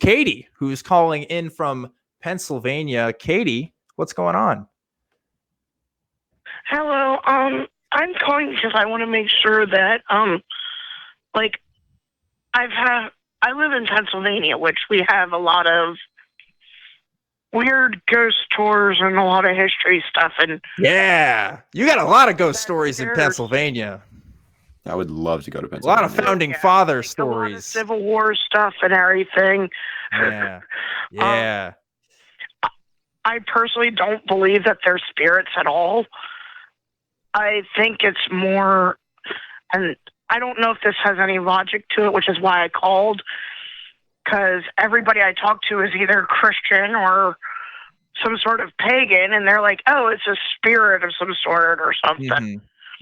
Katie, who's calling in from Pennsylvania. Katie, what's going on? Hello. I'm calling because I want to make sure that, like, I live in Pennsylvania, which we have a lot of weird ghost tours and a lot of history stuff. And yeah, you got a lot of ghost stories in Pennsylvania. I would love to go to Pennsylvania. A lot of founding father stories. A lot of Civil War stuff and everything. Yeah. Yeah. I personally don't believe that they're spirits at all. I think it's more, and I don't know if this has any logic to it, which is why I called, because everybody I talk to is either Christian or some sort of pagan, and they're like, oh, it's a spirit of some sort or something. Mm-hmm.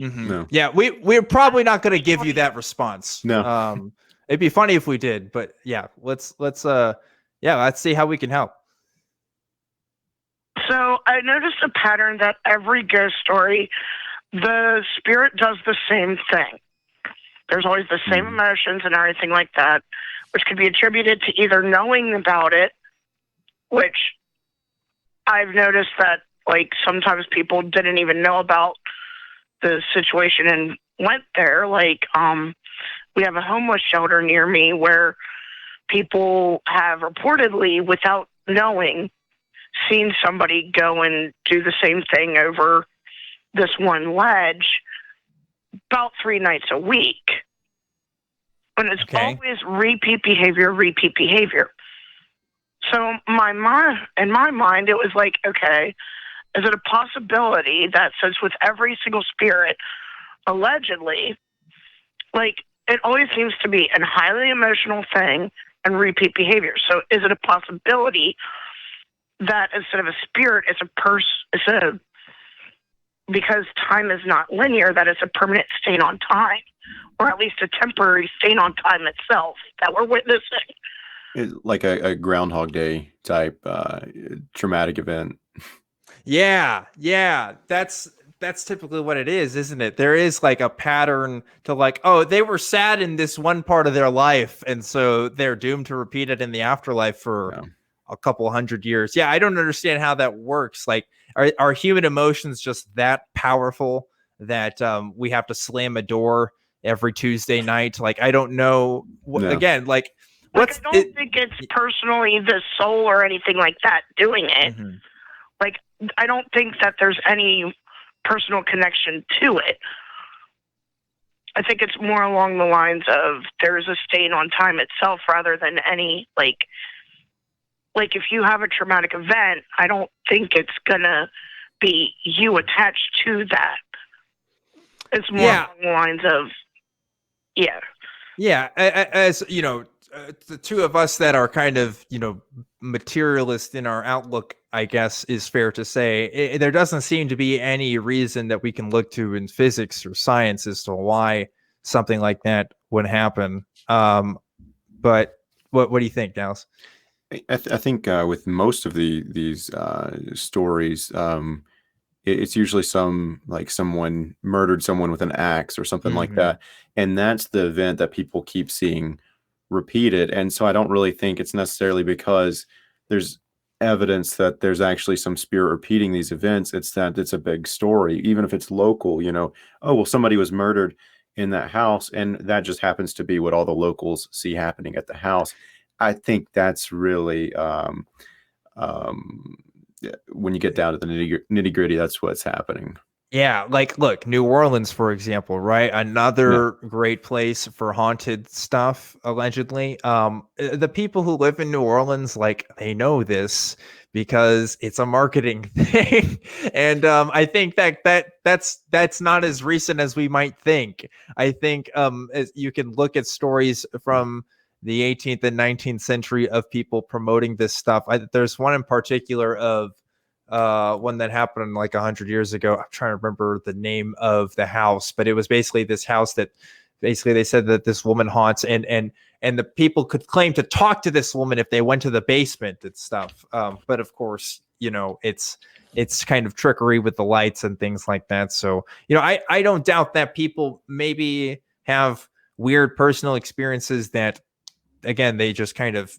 Mm-hmm. No. Yeah, we're probably not going to give you that response. No. It'd be funny if we did, but yeah, let's see how we can help. So I noticed a pattern that every ghost story, the spirit does the same thing. There's always the same emotions and everything like that, which could be attributed to either knowing about it, which I've noticed that, like, sometimes people didn't even know about the situation and went there. Like, we have a homeless shelter near me where people have reportedly, without knowing, seen somebody go and do the same thing over this one ledge about 3 nights a week. And it's always repeat behavior. So in my mind, it was like, okay, is it a possibility that since with every single spirit, allegedly, like, it always seems to be a highly emotional thing and repeat behavior. So is it a possibility that instead of a spirit, because time is not linear, that it's a permanent stain on time, or at least a temporary stain on time itself that we're witnessing? Like a Groundhog Day type traumatic event. Yeah, that's typically what it is, isn't it? There is like a pattern to, like, oh, they were sad in this one part of their life, and so they're doomed to repeat it in the afterlife for a couple hundred years. Yeah, I don't understand how that works. Like, are human emotions just that powerful that we have to slam a door every Tuesday night? Like, I don't know. Again, like, I don't think it's personally the soul or anything like that doing it. Mm-hmm. Like, I don't think that there's any personal connection to it. I think it's more along the lines of there's a stain on time itself rather than any, like if you have a traumatic event, I don't think it's gonna be you attached to that. It's more along the lines of, as you know, the two of us that are kind of, you know, materialist in our outlook, I guess, is fair to say. There doesn't seem to be any reason that we can look to in physics or science as to why something like that would happen. But what do you think, Dallas? I think with most of these stories, it's usually someone murdered someone with an axe or something like that, and that's the event that people keep seeing repeated. And so I don't really think it's necessarily because there's evidence that there's actually some spirit repeating these events. It's that it's a big story, even if it's local. You know, oh well, somebody was murdered in that house, and that just happens to be what all the locals see happening at the house. I think that's really when you get down to the nitty gritty, that's what's happening. Yeah, like, look, New Orleans, for example, right? Another great place for haunted stuff, allegedly. The people who live in New Orleans, like, they know this because it's a marketing thing. And I think that's not as recent as we might think. I think you can look at stories from the 18th and 19th century of people promoting this stuff. There's one in particular of one that happened like 100 years ago. I'm trying to remember the name of the house, but it was basically this house that basically they said that this woman haunts, and the people could claim to talk to this woman if they went to the basement and stuff. But of course, you know, it's kind of trickery with the lights and things like that. So, you know, I don't doubt that people maybe have weird personal experiences that, again, they just kind of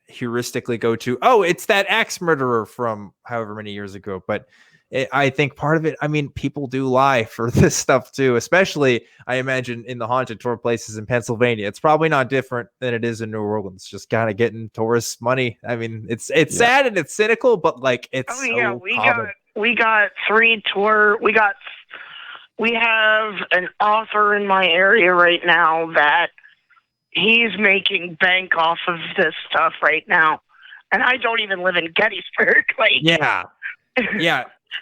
heuristically go to, oh, it's that axe murderer from however many years ago. But I think part of it, I mean, people do lie for this stuff too, especially I imagine in the haunted tour places in Pennsylvania. It's probably not different than it is in New Orleans, just kind of getting tourist money. I mean, it's sad and it's cynical, but like it's we got 3 tour. We have an author in my area right now that he's making bank off of this stuff right now. And I don't even live in Gettysburg. Like, yeah.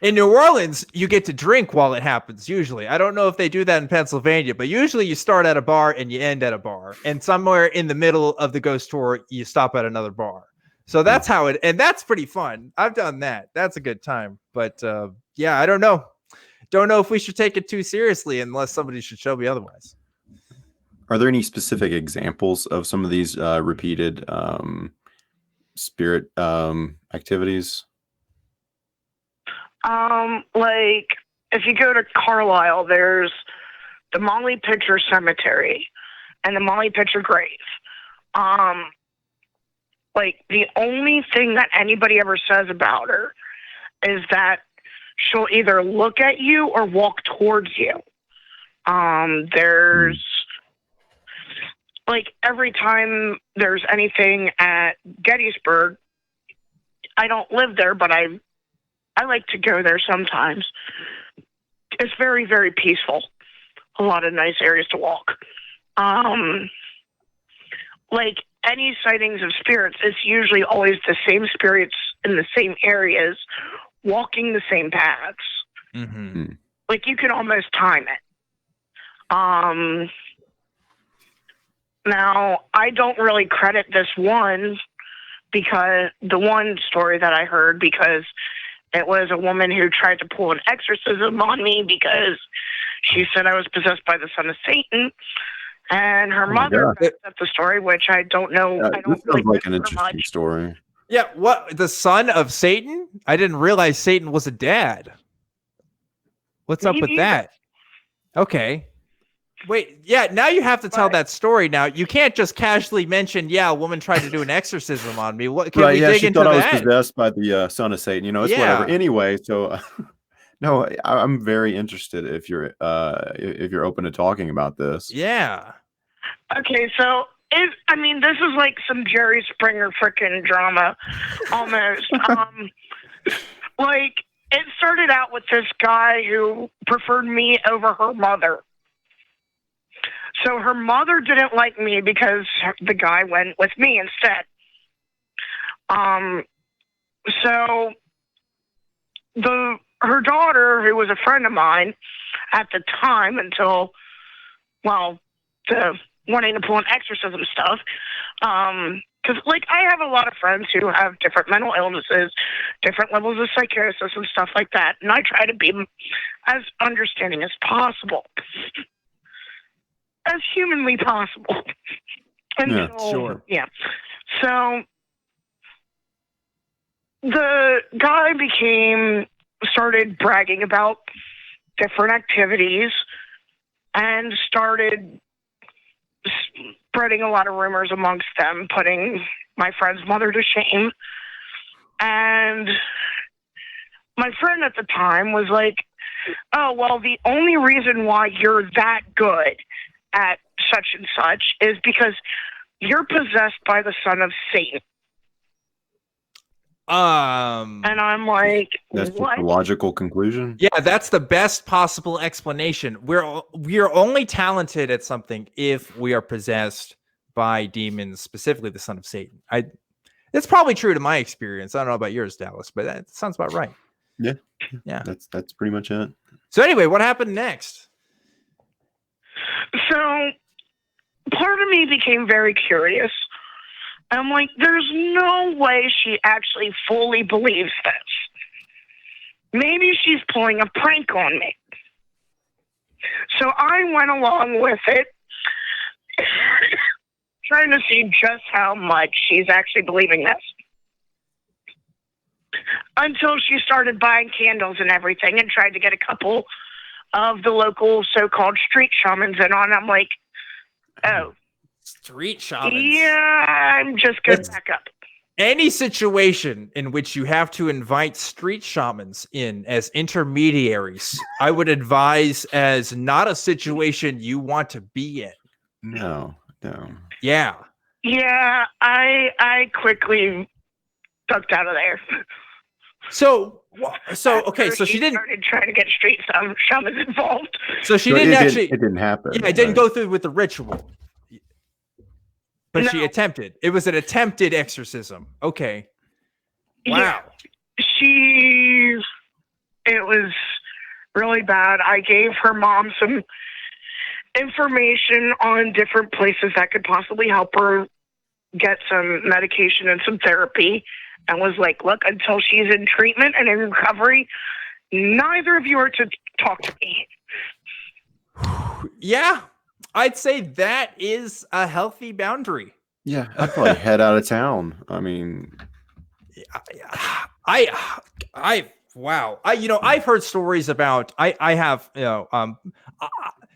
In New Orleans, you get to drink while it happens, usually. I don't know if they do that in Pennsylvania, but usually you start at a bar and you end at a bar. And somewhere in the middle of the ghost tour, you stop at another bar. So that's how it, and that's pretty fun. I've done that. That's a good time. But yeah, I don't know. Don't know if we should take it too seriously unless somebody should show me otherwise. Are there any specific examples of some of these repeated spirit activities? Like if you go to Carlisle, there's the Molly Pitcher Cemetery and the Molly Pitcher grave. Like the only thing that anybody ever says about her is that she'll either look at you or walk towards you. There's like every time there's anything at Gettysburg, I don't live there, but I like to go there sometimes. It's very, very peaceful. A lot of nice areas to walk. Like any sightings of spirits, it's usually always the same spirits in the same areas, walking the same paths. Mm-hmm. Like you can almost time it. Now, I don't really credit this one because the one story that I heard, because it was a woman who tried to pull an exorcism on me because she said I was possessed by the son of Satan, and her mother backed up the story, which I don't know. I don't this sounds like an interesting story. Yeah, what, the son of Satan? I didn't realize Satan was a dad. What's up with that? Okay. Wait, yeah, now you have to tell that story now. You can't just casually mention, yeah, a woman tried to do an exorcism on me. What can we dig she into thought that? I was possessed by the son of Satan. You know, it's whatever. Anyway, so no, I'm very interested if you're open to talking about this. Yeah. Okay, so I mean, this is like some Jerry Springer frickin' drama, almost. Like, it started out with this guy who preferred me over her mother. So her mother didn't like me because the guy went with me instead. So her daughter, who was a friend of mine at the time until, well, the wanting to pull an exorcism stuff, because, like, I have a lot of friends who have different mental illnesses, different levels of psychosis and stuff like that, and I try to be as understanding as possible. As humanly possible. Yeah. So the guy started bragging about different activities and started spreading a lot of rumors amongst them, putting my friend's mother to shame. And my friend at the time was like, oh, well, the only reason why you're that good at such and such is because you're possessed by the son of Satan. And I'm like, that's what? Just a logical conclusion. Yeah, that's the best possible explanation. We're only talented at something if we are possessed by demons, specifically the son of Satan. That's probably true to my experience. I don't know about yours, Dallas, but that sounds about right. Yeah. That's pretty much it. So anyway, what happened next? So part of me became very curious. I'm like, there's no way she actually fully believes this. Maybe she's pulling a prank on me. So I went along with it, trying to see just how much she's actually believing this. Until she started buying candles and everything and tried to get a couple of the local so-called street shamans in on. I'm like, oh. Street shamans? Yeah, I'm just going to back up. any situation in which you have to invite street shamans in as intermediaries, I would advise as not a situation you want to be in. No. Yeah. Yeah, I quickly ducked out of there. So okay, so she didn't started trying to get street shamans involved. So she didn't actually. It didn't happen. Yeah, it didn't go through with the ritual. But No. she attempted. It was an attempted exorcism. Okay. Wow. Yeah, it was really bad. I gave her mom some information on different places that could possibly help her get some medication and some therapy, and was like, look, until she's in treatment and in recovery, neither of you are to talk to me. Yeah, I'd say that is a healthy boundary. Yeah, I'd probably head out of town. I mean, wow. I've heard stories about,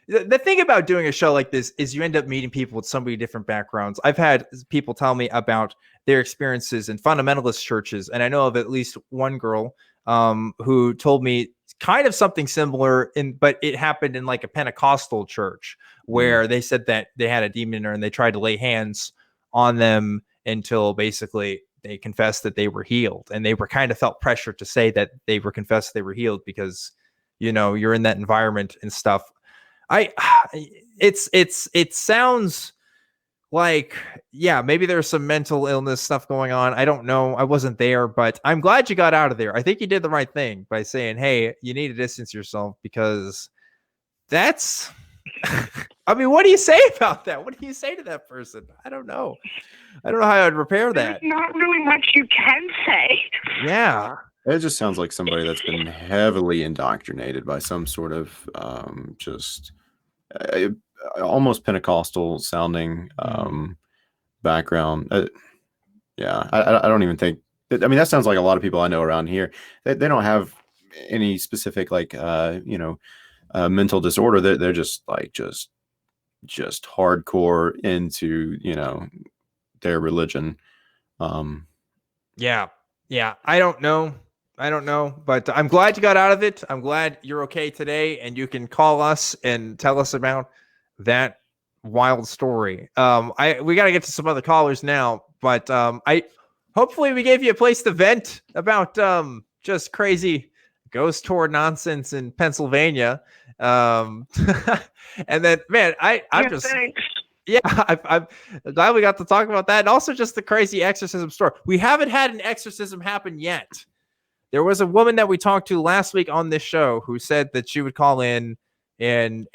the thing about doing a show like this is you end up meeting people with so many different backgrounds. I've had people tell me about their experiences in fundamentalist churches, and I know of at least one girl who told me kind of something similar, but it happened in like a Pentecostal church where they said that they had a demon in her and they tried to lay hands on them until basically they confessed that they were healed, and they were kind of felt pressure to say that they were confessed they were healed because you're in that environment and stuff. It sounds like, yeah, maybe there's some mental illness stuff going on. I don't know. I wasn't there, but I'm glad you got out of there. I think you did the right thing by saying, hey, you need to distance yourself, because that's, I mean, what do you say about that? What do you say to that person? I don't know. I don't know how I'd repair that. There's not really much you can say. Yeah. it just sounds like somebody that's been heavily indoctrinated by some sort of almost Pentecostal sounding background. Yeah, I don't even think. I mean, that sounds like a lot of people I know around here. They don't have any specific mental disorder. They're just hardcore into their religion. Yeah. I don't know, but I'm glad you got out of it. I'm glad you're okay today, and you can call us and tell us about that wild story. We got to get to some other callers now, but hopefully we gave you a place to vent about just crazy ghost tour nonsense in Pennsylvania. And then, man, I'm just thanks. Yeah, I'm glad we got to talk about that, and also just the crazy exorcism story. We haven't had an exorcism happen yet. There was a woman that we talked to last week on this show who said that she would call in and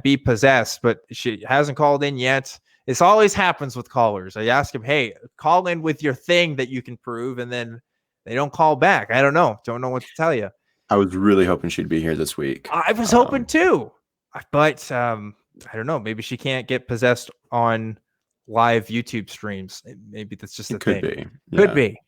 be possessed, but she hasn't called in yet. This always happens with callers. I ask them, hey, call in with your thing that you can prove, and then they don't call back. I don't know what to tell you. I was really hoping she'd be here this week. I was hoping too, but I don't know. Maybe she can't get possessed on live YouTube streams. Maybe that's just a thing. Could be. Could be.